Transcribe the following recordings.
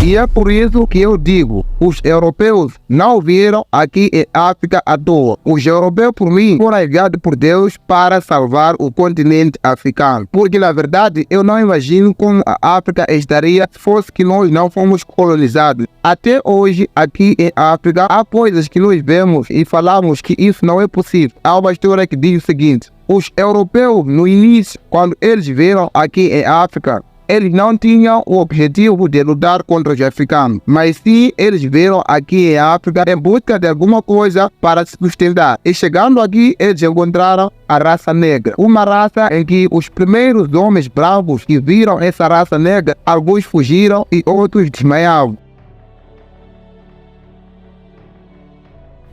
E é por isso que eu digo, os europeus não vieram aqui em África à toa. Os europeus, por mim, foram enviados por Deus para salvar o continente africano. Porque, na verdade, eu não imagino como a África estaria se fosse que nós não fomos colonizados. Até hoje, aqui em África, há coisas que nós vemos e falamos que isso não é possível. Há uma história que diz o seguinte: os europeus, no início, quando eles vieram aqui em África, eles não tinham o objetivo de lutar contra os africanos, mas sim eles vieram aqui em África em busca de alguma coisa para se sustentar. E chegando aqui, eles encontraram a raça negra, uma raça em que os primeiros homens brancos que viram essa raça negra, alguns fugiram e outros desmaiavam.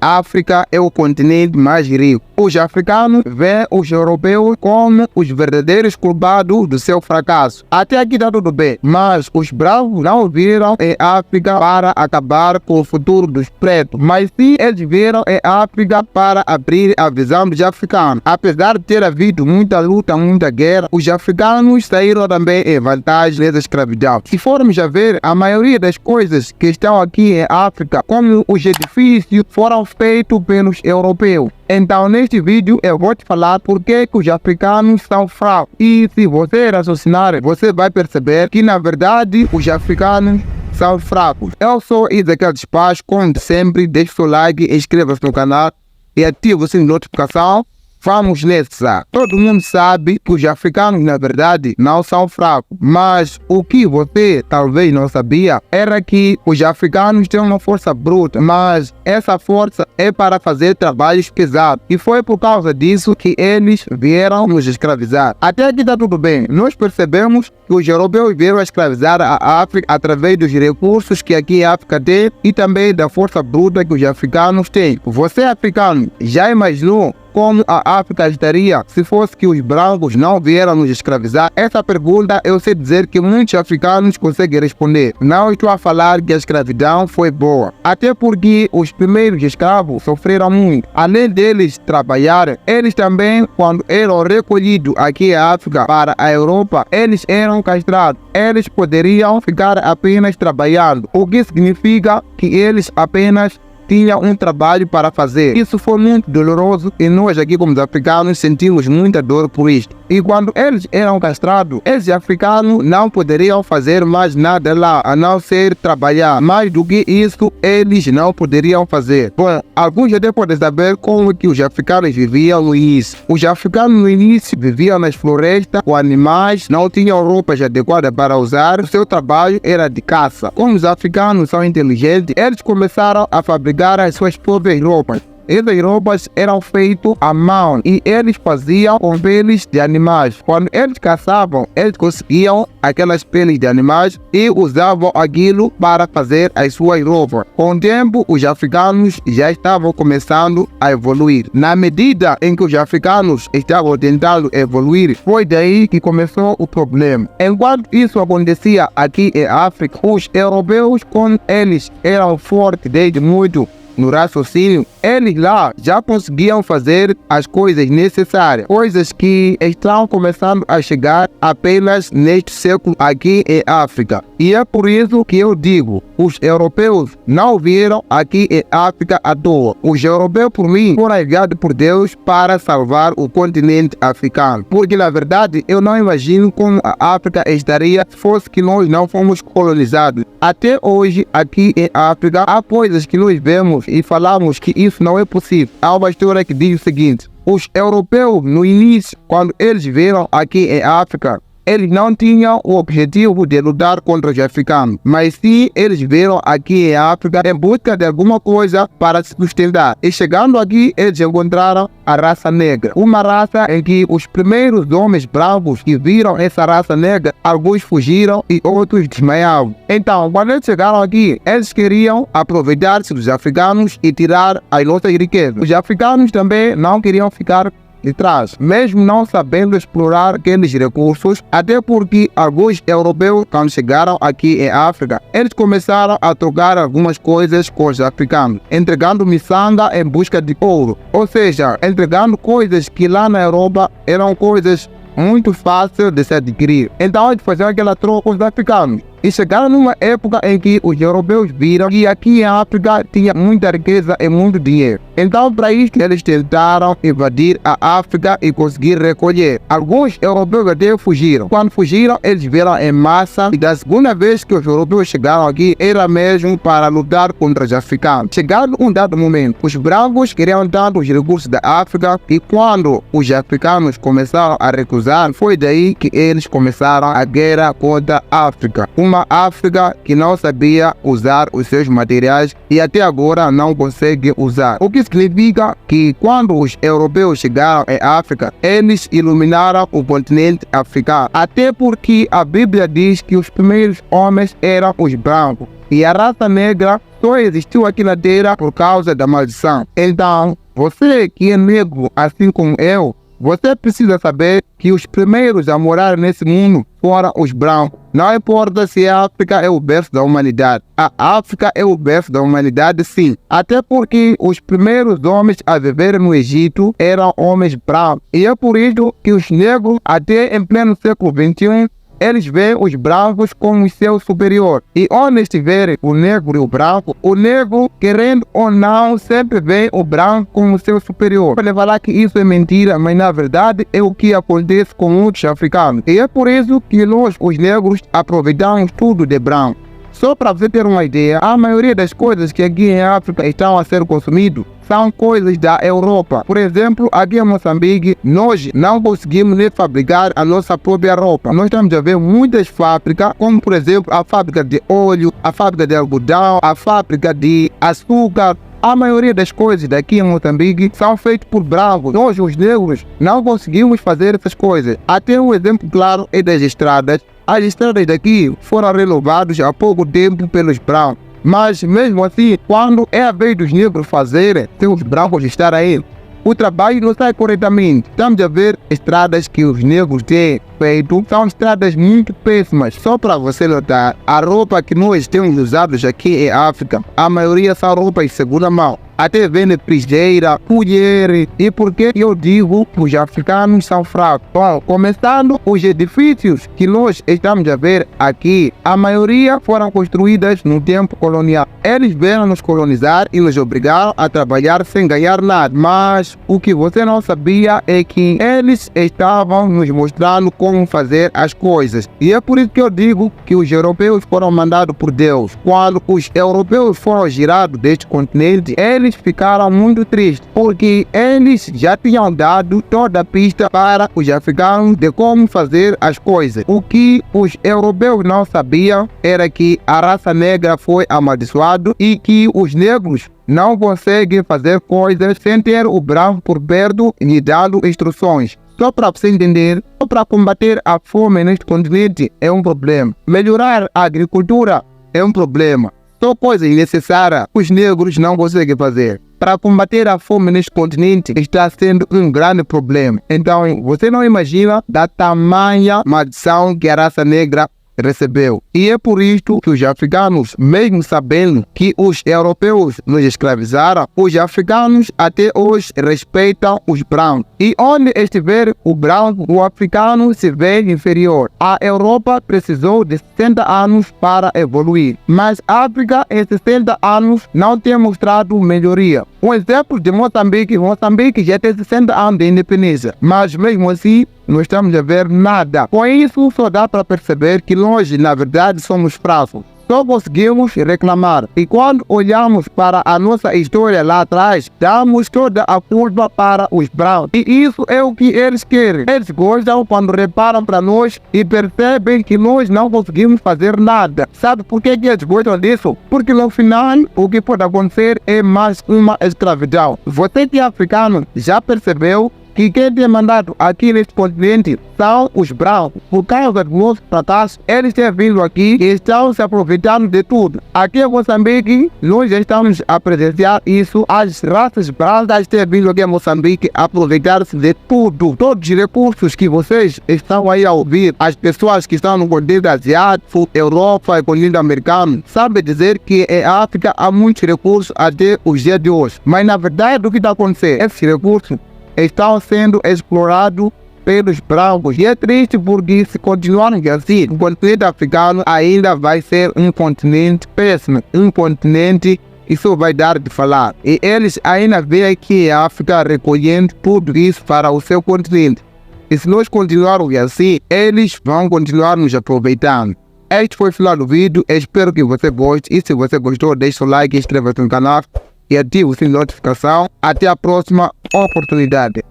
A África é o continente mais rico. Os africanos veem os europeus como os verdadeiros culpados do seu fracasso. Até aqui está tudo bem, mas os brancos não viram em África para acabar com o futuro dos pretos, mas sim eles viram em África para abrir a visão dos africanos. Apesar de ter havido muita luta, muita guerra, os africanos saíram também em vantagem nessa escravidão. Se formos a ver, a maioria das coisas que estão aqui em África, como os edifícios, foram feitos pelos europeus. Então, neste vídeo, eu vou te falar por que os africanos são fracos. E se você raciocinar, você vai perceber que, na verdade, os africanos são fracos. Eu sou Ezequiel Despacho, como sempre, deixe seu like, inscreva-se no canal e ative o sininho de notificação. Vamos nessa. Todo mundo sabe que os africanos, na verdade, não são fracos. Mas o que você talvez não sabia era que os africanos têm uma força bruta, mas essa força é para fazer trabalhos pesados. E foi por causa disso que eles vieram nos escravizar. Até aqui está tudo bem. Nós percebemos que os europeus vieram escravizar a África através dos recursos que aqui a África tem e também da força bruta que os africanos têm. Você, africano, já imaginou como a África estaria se fosse que os brancos não vieram nos escravizar? Essa pergunta eu sei dizer que muitos africanos conseguem responder. Não estou a falar que a escravidão foi boa, até porque os primeiros escravos sofreram muito. Além deles trabalharem, eles também, quando eram recolhidos aqui à África para a Europa, eles eram castrados. Eles poderiam ficar apenas trabalhando, o que significa que eles apenas tinha um trabalho para fazer. Isso foi muito doloroso e nós aqui como africanos sentimos muita dor por isto. E quando eles eram castrados, esses africanos não poderiam fazer mais nada lá, a não ser trabalhar. Mais do que isso, eles não poderiam fazer. Bom, alguns até podem saber como que os africanos viviam no início. Os africanos no início viviam nas florestas com animais, não tinham roupas adequadas para usar, o seu trabalho era de caça. Como os africanos são inteligentes, eles começaram a fabricar as suas próprias roupas. Essas roupas eram feitas à mão e eles faziam com peles de animais. Quando eles caçavam, eles conseguiam aquelas peles de animais e usavam aquilo para fazer as suas roupas. Com o tempo, os africanos já estavam começando a evoluir. Na medida em que os africanos estavam tentando evoluir, foi daí que começou o problema. Enquanto isso acontecia aqui em África, os europeus, como eles eram fortes desde muito no raciocínio, eles lá já conseguiam fazer as coisas necessárias, coisas que estão começando a chegar apenas neste século aqui em África. E é por isso que eu digo, os europeus não vieram aqui em África à toa. Os europeus, por mim, foram enviados por Deus para salvar o continente africano. Porque, na verdade, eu não imagino como a África estaria se fosse que nós não fomos colonizados. Até hoje, aqui em África, há coisas que nós vemos e falamos que isso não é possível. Há uma história que diz o seguinte: os europeus, no início, quando eles vieram aqui em África, eles não tinham o objetivo de lutar contra os africanos, mas sim eles vieram aqui em África em busca de alguma coisa para se sustentar. E chegando aqui, eles encontraram a raça negra, uma raça em que os primeiros homens brancos que viram essa raça negra, alguns fugiram e outros desmaiavam. Então, quando eles chegaram aqui, eles queriam aproveitar-se dos africanos e tirar as nossas riquezas. Os africanos também não queriam ficar de trás, mesmo não sabendo explorar aqueles recursos, até porque alguns europeus, quando chegaram aqui em África, eles começaram a trocar algumas coisas com os africanos, entregando miçanga em busca de ouro, ou seja, entregando coisas que lá na Europa eram coisas muito fáceis de se adquirir. Então eles faziam aquela troca com os africanos. E chegaram numa época em que os europeus viram que aqui em África tinha muita riqueza e muito dinheiro. Então, para isto, eles tentaram invadir a África e conseguir recolher. Alguns europeus até fugiram. Quando fugiram, eles vieram em massa. E da segunda vez que os europeus chegaram aqui, era mesmo para lutar contra os africanos. Chegado um dado momento, os brancos queriam tanto os recursos da África, e quando os africanos começaram a recusar, foi daí que eles começaram a guerra contra a África. Uma África que não sabia usar os seus materiais e até agora não consegue usar. O que significa que quando os europeus chegaram em África, eles iluminaram o continente africano. Até porque a Bíblia diz que os primeiros homens eram os brancos. E a raça negra só existiu aqui na Terra por causa da maldição. Então, você que é negro assim como eu, você precisa saber que os primeiros a morar nesse mundo foram os brancos. Não importa se a África é o berço da humanidade. A África é o berço da humanidade, sim. Até porque os primeiros homens a viver no Egito eram homens brancos. E é por isso que os negros, até em pleno século XXI, eles veem os brancos como o seu superior. E onde estiverem o negro e o branco, o negro, querendo ou não, sempre vê o branco como o seu superior. Pode falar que isso é mentira, mas na verdade é o que acontece com muitos africanos. E é por isso que nós, os negros, aproveitamos tudo de branco. Só para você ter uma ideia, a maioria das coisas que aqui em África estão a ser consumidas são coisas da Europa. Por exemplo, aqui em Moçambique, nós não conseguimos nem fabricar a nossa própria roupa. Nós estamos a ver muitas fábricas, como por exemplo a fábrica de óleo, a fábrica de algodão, a fábrica de açúcar. A maioria das coisas daqui em Moçambique são feitas por brancos. Nós, os negros, não conseguimos fazer essas coisas. Até um exemplo claro é das estradas. As estradas daqui foram renovadas há pouco tempo pelos brancos. Mas mesmo assim, quando é a vez dos negros fazerem, sem os brancos estar aí, o trabalho não sai corretamente. Estamos a ver estradas que os negros têm feito, são estradas muito péssimas. Só para você notar, a roupa que nós temos usado aqui em África, a maioria são roupas de segunda mão. Até vende frigideira, colheres. E por que eu digo que os africanos são fracos? Bom, começando, os edifícios que nós estamos a ver aqui, a maioria foram construídas no tempo colonial. Eles vieram nos colonizar e nos obrigaram a trabalhar sem ganhar nada. Mas o que você não sabia é que eles estavam nos mostrando como fazer as coisas. E é por isso que eu digo que os europeus foram mandados por Deus. Quando os europeus foram girados deste continente, eles ficaram muito tristes, porque eles já tinham dado toda a pista para os africanos de como fazer as coisas. O que os europeus não sabiam era que a raça negra foi amaldiçoada e que os negros não conseguem fazer coisas sem ter o branco por perto e dando instruções. Só para você entender, só para combater a fome neste continente é um problema. Melhorar a agricultura é um problema. São coisas necessárias que os negros não conseguem fazer. Para combater a fome neste continente está sendo um grande problema. Então, você não imagina da tamanha maldição que a raça negra recebeu. E é por isto que os africanos, mesmo sabendo que os europeus nos escravizaram, os africanos até hoje respeitam os brancos. E onde estiver o branco, o africano se vê inferior. A Europa precisou de 60 anos para evoluir, mas a África em 60 anos não tem mostrado melhoria. Um exemplo de Moçambique. Moçambique já tem 60 anos de independência, mas mesmo assim não estamos a ver nada. Com isso, só dá para perceber que nós, na verdade, somos fracos. Só conseguimos reclamar. E quando olhamos para a nossa história lá atrás, damos toda a culpa para os brancos. E isso é o que eles querem. Eles gostam quando reparam para nós e percebem que nós não conseguimos fazer nada. Sabe por que eles gostam disso? Porque no final, o que pode acontecer é mais uma escravidão. Você que é africano já percebeu que quem tem mandado aqui neste continente são os brancos. Por causa do nosso fracasso, eles têm vindo aqui e estão se aproveitando de tudo. Aqui em Moçambique, nós já estamos a presenciar isso. As raças brancas têm vindo aqui em Moçambique a aproveitar-se de tudo. Todos os recursos que vocês estão aí a ouvir, as pessoas que estão no continente asiático, Europa e continente americano, sabem dizer que em África há muitos recursos até os dias de hoje. Mas na verdade, o que está acontecendo? Esses recursos estão sendo explorados pelos brancos. E é triste porque se continuarmos assim, o continente africano ainda vai ser um continente péssimo, um continente que só vai dar de falar. E eles ainda veem aqui a África recolhendo tudo isso para o seu continente. E se nós continuarmos assim, eles vão continuar nos aproveitando. Este foi o final do vídeo, eu espero que você goste. E se você gostou, deixa o like, inscreva-se no canal e ative o sininho de notificação. Até a próxima oportunidade.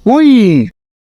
Fui!